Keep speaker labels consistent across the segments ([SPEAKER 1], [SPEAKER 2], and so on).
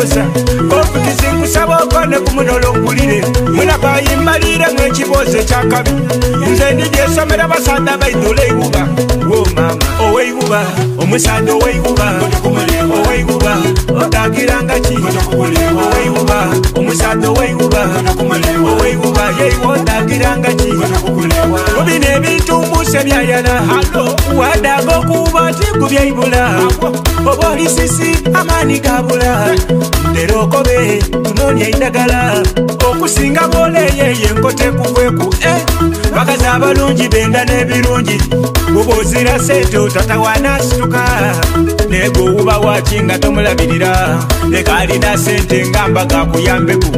[SPEAKER 1] nebuuza obukizi nkusaba okone ku munono nkulire munabayimbalire mw'ekiboozi ekyakabi nze ndigyesomera basanda baidula eiguba womama oweiguba omusanda oweiguba oweiguba otagiranga ki oweiguba omusanda oweiguba oweiguba yeiwo otagiranga ki mubino ebintumbuse byayana wadaga okuba tikubyeyibula oba olisisi amaani gabula ntera okobe tunoonya endagala okusinga bwoleyeye enkote kukweku bakazi abalungi benda n'ebirungi buba ozira sente otatawana asituka nego uba wakinga tomulabirira leka alina sente ngamba gakuyambeku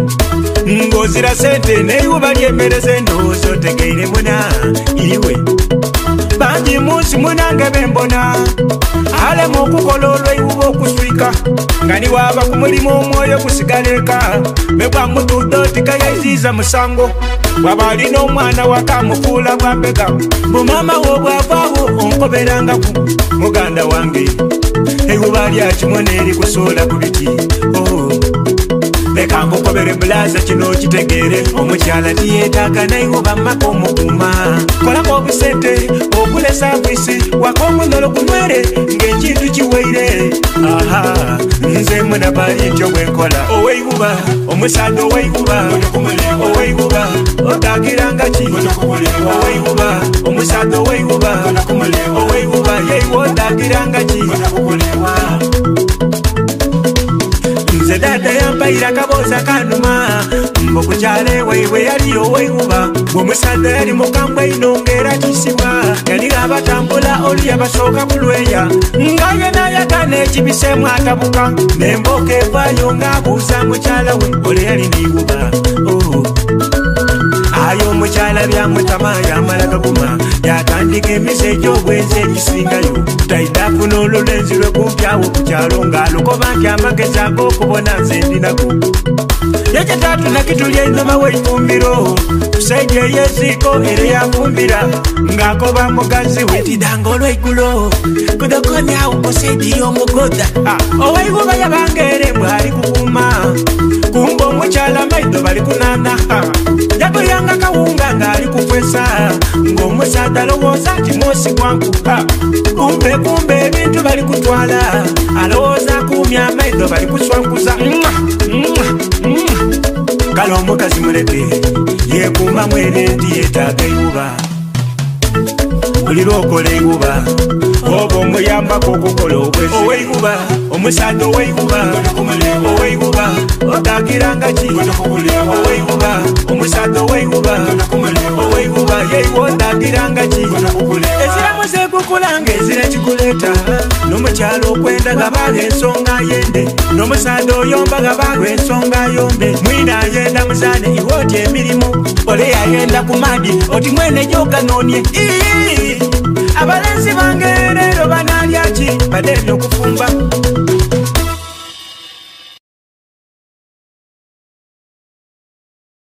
[SPEAKER 1] ng'ozira sente neyuba lyemmereze endowooza otegeire muna iwe bangi munsi munange bembona alema okukola olweiwuba okuswika nga niwaaba ku mulimu omwoyo gusigaleka megwamutudde otigayayiziiza musango bwaba alina omwana wakamufuula bwambega bumama wo bwavaawo onkoberangaku muganda wange eiwuba lyakimwe neeri kusuula ku biti leka nkukobere bulaza kino kitegeere omukyala tiyeetaaga naiwuba mmaka omukuma kolako obusente okulesa bwisi waka omunolo gunywere ng'ekintu kiweire nze munabali ntyo bwenkola oweiwuba omusanda oweiwuba oweiwuba otagiranga ki oweiwuba omusanda oweiwuba oweiwuba yeiwo otagiranga ki nze dada yampaira kabooza kanuma mbokukyala eweiwe yaliyo oweiwuba bw'omusanda yali mukambwe ino ng'era kisibwa yali abatambula oli yabasooka bulweya nga yena yagana ekibiseemu atabuka nemboka evaayo ng'abuuza mukyala we ole yali niiwuba ayo omukyala byamutama yamala gaguma yatandika emize egy'obwenzi egisingayo taidafuna olulenzi lwe kumpyawo ku kyalo ng'alukoba nti amagezi ag'okubona nze ndinago yekitaatu nakitulya enoma w'eifumbiro kusejja eyeziiko era yafumbira ng'akoba mugazi we tidanga olw'eigulo kudokonyawo kusejja y'omugoda oweiwuba yabanga ere bw'ali kukuuma kumba omukyala maido bali kunana yaguyanga kawunga ng'ali kukwesa ng'omusada alowooza nti mwosi gwankuka kumbe ebintu bali kutwala alowooza akuumya amaido bali kuswankuza kale omukazi muleke yeekuuma mwene nti yeetaaga eiwuba buli lwokola eiwuba oba omuyambako okukola obwezi oweiwuba omusanda oweiwuba oweiwuba otagiranga ki oweiwuba omusanda oweiwuba oweiwuba yeiwo otagiranga ki eziramu zekukulanga ezira kikuleeta n'omukyalo okwenda gabaga ensonga yende n'omusanda oyomba gabaga ensonga yombe mwina ayenda muzaane iwe oti emirimu ole yayenda ku maadi oti mwene gyoganoonie abalenzi bange leero banaalya ki badde n'okufumba